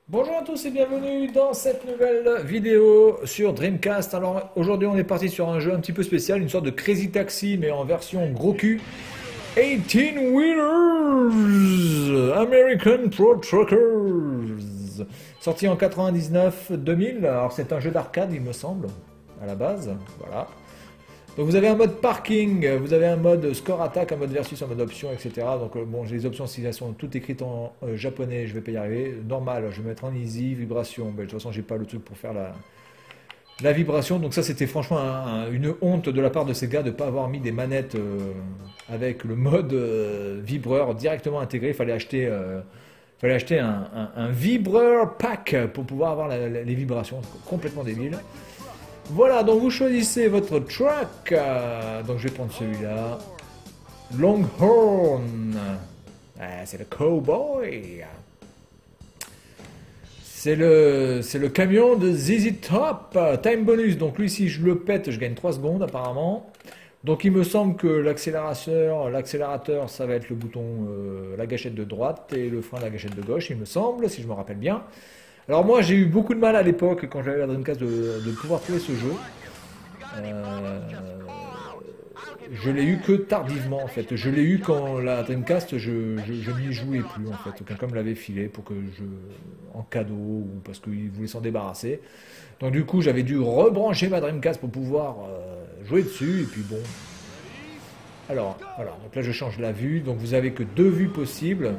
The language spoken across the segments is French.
Bonjour à tous et bienvenue dans cette nouvelle vidéo sur Dreamcast. Alors aujourd'hui on est parti sur un jeu un petit peu spécial, une sorte de Crazy Taxi mais en version gros cul. 18 Wheelers American Pro Truckers. Sorti en 99-2000. Alors c'est un jeu d'arcade il me semble, à la base. Voilà. Donc vous avez un mode parking, vous avez un mode score attack, un mode versus, un mode option, etc. Donc bon, les options, si elles sont toutes écrites en japonais, je vais pas y arriver. Normal, je vais mettre en easy, vibration. Ben, de toute façon, j'ai pas le truc pour faire la vibration. Donc ça, c'était franchement une honte de la part de ces gars de ne pas avoir mis des manettes avec le mode vibreur directement intégré. Il fallait acheter, un vibreur pack pour pouvoir avoir les vibrations. C'est complètement débile. Voilà, donc vous choisissez votre track. Donc je vais prendre celui-là. Longhorn. C'est le cowboy. C'est le camion de ZZ Top. Time bonus. Donc lui, si je le pète, je gagne 3 secondes apparemment. Donc il me semble que l'accélérateur, ça va être le bouton, la gâchette de droite et le frein, la gâchette de gauche, il me semble, si je me rappelle bien. Alors moi j'ai eu beaucoup de mal à l'époque quand j'avais la Dreamcast de pouvoir trouver ce jeu. Je l'ai eu que tardivement en fait. Je l'ai eu quand la Dreamcast je n'y jouais plus en fait. Quelqu'un me l'avait filé pour que en cadeau ou parce qu'il voulait s'en débarrasser. Donc du coup j'avais dû rebrancher ma Dreamcast pour pouvoir jouer dessus et puis bon. Alors voilà, donc là je change la vue. Donc vous avez que 2 vues possibles.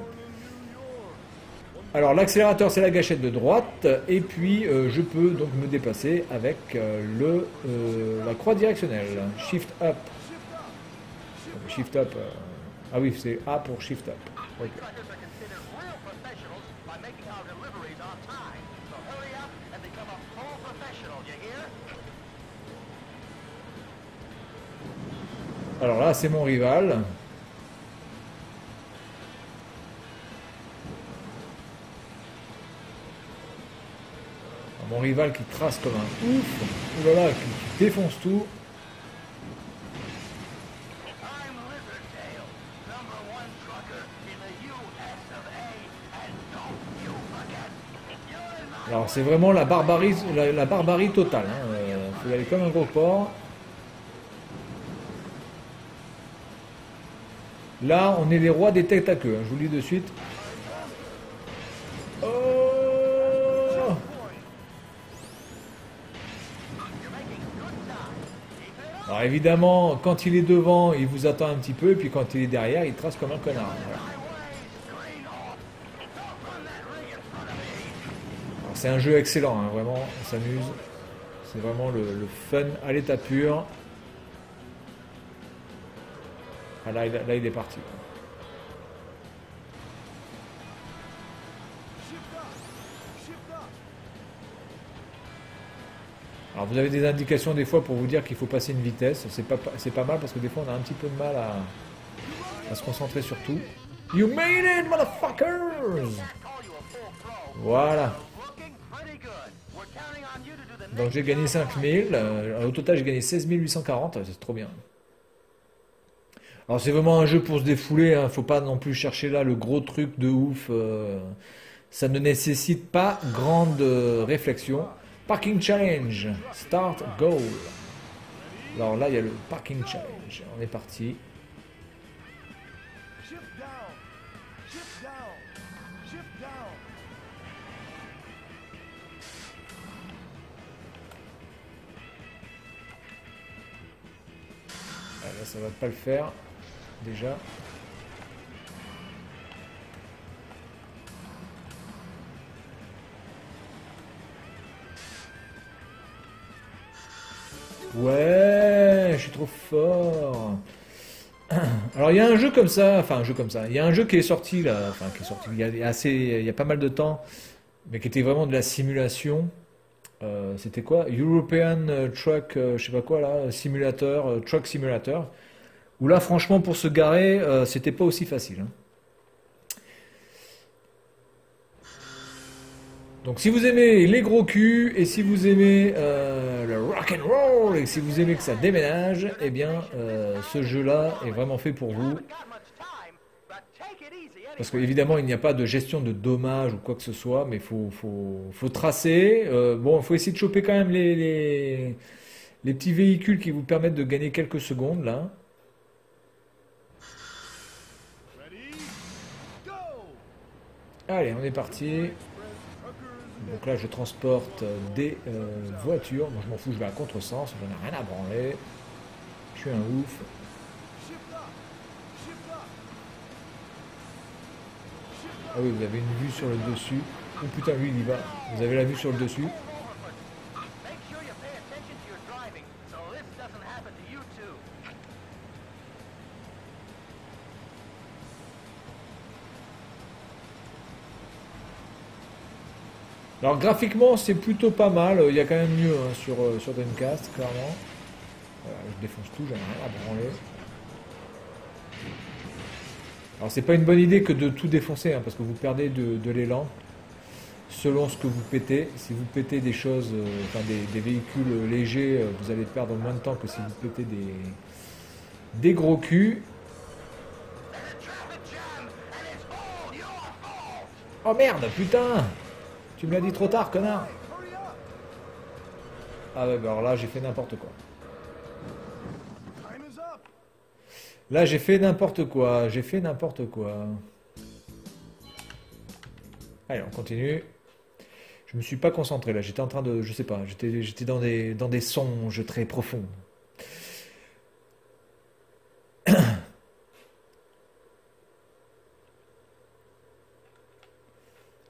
Alors l'accélérateur c'est la gâchette de droite et puis je peux donc me déplacer avec la croix directionnelle. Shift up. Shift up. Ah oui, c'est A pour shift up. Okay. Alors là c'est mon rival. Mon rival qui trace comme un ouf, oh là là, qui défonce tout. Alors c'est vraiment la barbarie, la barbarie totale. Faut y aller comme un gros porc. Là, on est les rois des têtes à queue, je vous le dis de suite. Alors évidemment, quand il est devant, il vous attend un petit peu, et puis quand il est derrière, il trace comme un connard. Voilà. C'est un jeu excellent, hein, vraiment, on s'amuse. C'est vraiment le fun à l'état pur. Ah, là, il est parti. Alors vous avez des indications des fois pour vous dire qu'il faut passer une vitesse. C'est pas mal parce que des fois on a un petit peu de mal à se concentrer sur tout. You made it, motherfuckers! Voilà. Donc j'ai gagné 5000. Au total j'ai gagné 16 840. C'est trop bien. Alors c'est vraiment un jeu pour se défouler. Hein. Faut pas non plus chercher là le gros truc de ouf. Ça ne nécessite pas grande réflexion. Parking Challenge, Start, Goal. Alors là, il y a le Parking Challenge. On est parti. Ah, là, ça va pas le faire, déjà. Ouais, je suis trop fort. Alors il y a un jeu comme ça, enfin un jeu comme ça. Il y a un jeu qui est sorti là, enfin qui est sorti il y a pas mal de temps, mais qui était vraiment de la simulation. C'était quoi? European Truck, je sais pas quoi là, simulateur, Truck Simulator. Où là franchement pour se garer, c'était pas aussi facile. Hein. Donc si vous aimez les gros culs et si vous aimez le rock and roll et si vous aimez que ça déménage, eh bien ce jeu-là est vraiment fait pour vous. Parce qu'évidemment, il n'y a pas de gestion de dommages ou quoi que ce soit, mais faut tracer. Bon, il faut essayer de choper quand même les petits véhicules qui vous permettent de gagner quelques secondes, là. Allez, on est parti. Donc là, je transporte des voitures. Moi, je m'en fous, je vais à contresens. J'en ai rien à branler. Je suis un ouf. Ah oui, vous avez une vue sur le dessus. Oh putain, lui, il y va. Vous avez la vue sur le dessus. Alors graphiquement c'est plutôt pas mal, il y a quand même mieux hein, sur Dreamcast, clairement. Voilà, je défonce tout, j'en ai rien à branler. Alors c'est pas une bonne idée que de tout défoncer, hein, parce que vous perdez de l'élan selon ce que vous pétez. Si vous pétez des choses, enfin des véhicules légers, vous allez perdre moins de temps que si vous pétez des gros culs. Oh merde, putain! Tu me l'as dit trop tard, connard! Ah ouais, bah alors là, j'ai fait n'importe quoi. Là, j'ai fait n'importe quoi. J'ai fait n'importe quoi. Allez, on continue. Je me suis pas concentré là. J'étais en train de... Je sais pas. J'étais dans des songes très profonds.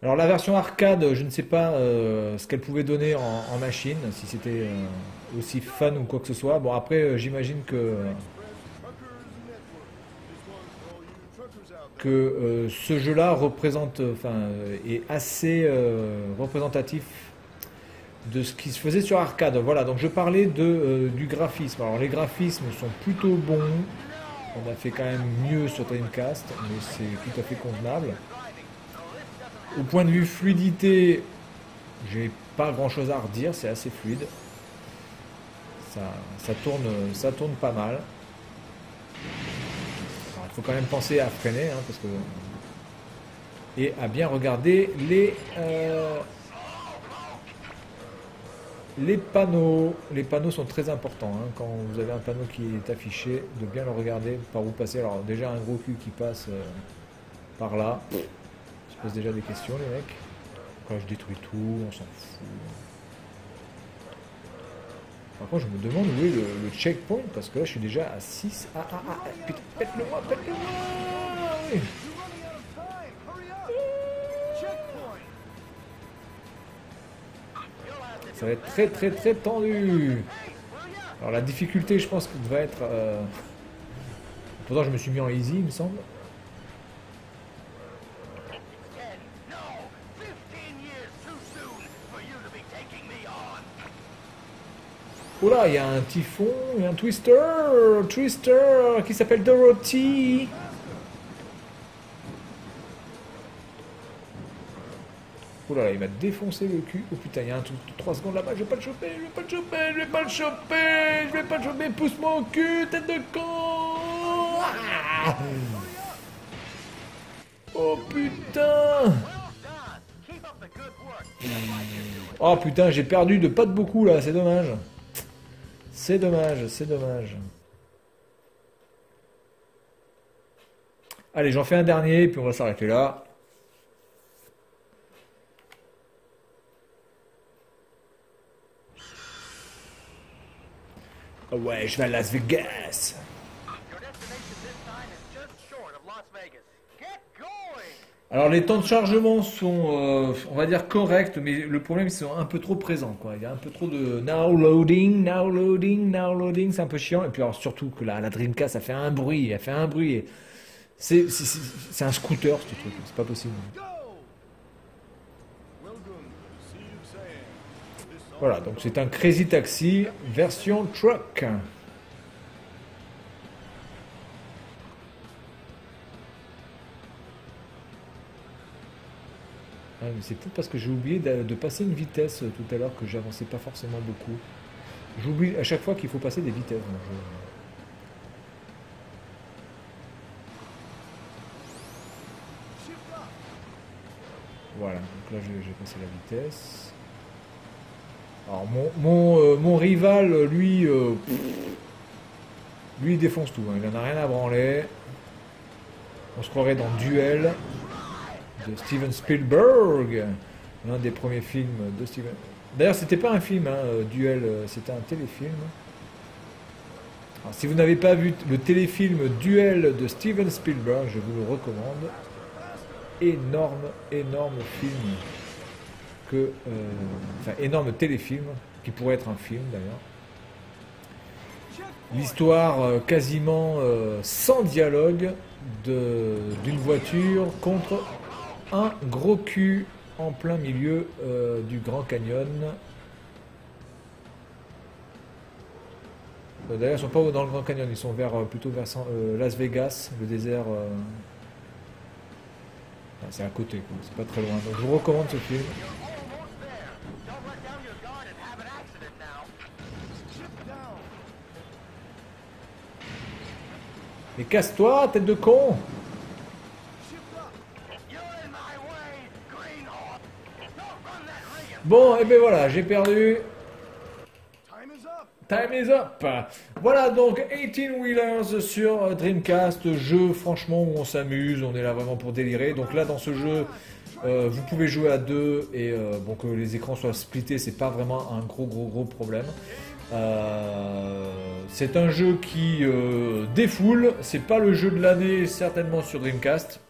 Alors la version arcade, je ne sais pas ce qu'elle pouvait donner en machine, si c'était aussi fun ou quoi que ce soit. Bon après, j'imagine que ce jeu-là représente, est assez représentatif de ce qui se faisait sur arcade. Voilà, donc je parlais du graphisme. Alors les graphismes sont plutôt bons. On a fait quand même mieux sur Dreamcast, mais c'est tout à fait convenable. Au point de vue fluidité, j'ai pas grand chose à redire, c'est assez fluide. Ça tourne pas mal. Il faut quand même penser à freiner, hein, parce que et à bien regarder les panneaux. Les panneaux sont très importants. Hein, quand vous avez un panneau qui est affiché, de bien le regarder par où passer. Alors déjà un gros cul qui passe par là. Je pose déjà des questions les mecs. Quand je détruis tout, on s'en fout. Par contre, je me demande où est le checkpoint, parce que là, je suis déjà à 6. Putain, pète-le-moi, pète-le-moi. Oui. Ça va être très, très, très tendu. Alors, la difficulté, je pense que va être... Pourtant, je me suis mis en easy, il me semble. Oh là, il y a un typhon, il y a un twister qui s'appelle Dorothy. Oh là là, il m'a défoncé le cul. Oh putain, il y a un truc de 3 secondes là-bas, je vais pas le choper, je vais pas le choper, je vais pas le choper, je vais pas le choper, pousse-moi au cul, tête de con. Ah, oh putain. Oh putain, j'ai perdu de pas de beaucoup là, c'est dommage. C'est dommage, c'est dommage. Allez, j'en fais un dernier, puis on va s'arrêter là. Oh ouais, je vais à Las Vegas. Alors les temps de chargement sont, on va dire, corrects, mais le problème, ils sont un peu trop présents, quoi. Il y a un peu trop de now loading, now loading, now loading, c'est un peu chiant. Et puis alors surtout que la Dreamcast, ça fait un bruit, elle fait un bruit. C'est un scooter, ce truc, c'est pas possible. Voilà, donc c'est un Crazy Taxi version truck. Ah, mais c'est peut-être parce que j'ai oublié de passer une vitesse tout à l'heure que j'avançais pas forcément beaucoup. J'oublie à chaque fois qu'il faut passer des vitesses dans le jeu. Voilà, donc là j'ai passé la vitesse. Alors mon rival, lui, lui il défonce tout, hein. Il en a rien à branler. On se croirait dans Duel de Steven Spielberg, l'un des premiers films de Steven. D'ailleurs, c'était pas un film, hein, Duel, c'était un téléfilm. Alors, si vous n'avez pas vu le téléfilm Duel de Steven Spielberg, je vous le recommande. Énorme film enfin énorme téléfilm qui pourrait être un film d'ailleurs. L'histoire quasiment sans dialogue d'une voiture contre un gros cul en plein milieu du Grand Canyon. D'ailleurs, ils sont pas dans le Grand Canyon, ils sont plutôt vers Las Vegas, le désert. Enfin, c'est à côté, quoi. C'est pas très loin. Donc, je vous recommande ce film. Mais casse-toi, tête de con! Bon, et ben voilà, j'ai perdu. Time is up. Voilà donc 18 Wheelers sur Dreamcast, jeu franchement où on s'amuse, on est là vraiment pour délirer. Donc là dans ce jeu, vous pouvez jouer à deux et bon que les écrans soient splittés, c'est pas vraiment un gros problème. C'est un jeu qui défoule, c'est pas le jeu de l'année certainement sur Dreamcast.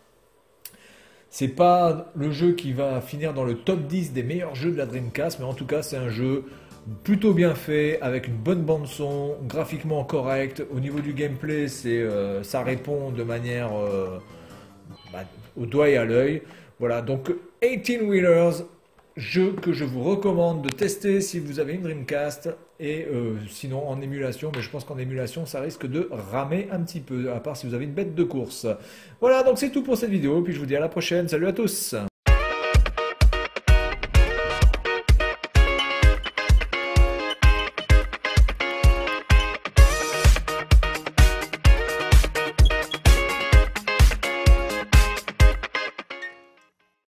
C'est pas le jeu qui va finir dans le top 10 des meilleurs jeux de la Dreamcast, mais en tout cas c'est un jeu plutôt bien fait, avec une bonne bande son, graphiquement correct. Au niveau du gameplay, ça répond de manière au doigt et à l'œil. Voilà, donc 18 Wheelers, jeu que je vous recommande de tester si vous avez une Dreamcast, et sinon en émulation, mais je pense qu'en émulation ça risque de ramer un petit peu, à part si vous avez une bête de course. Voilà, donc c'est tout pour cette vidéo, puis je vous dis à la prochaine, salut à tous!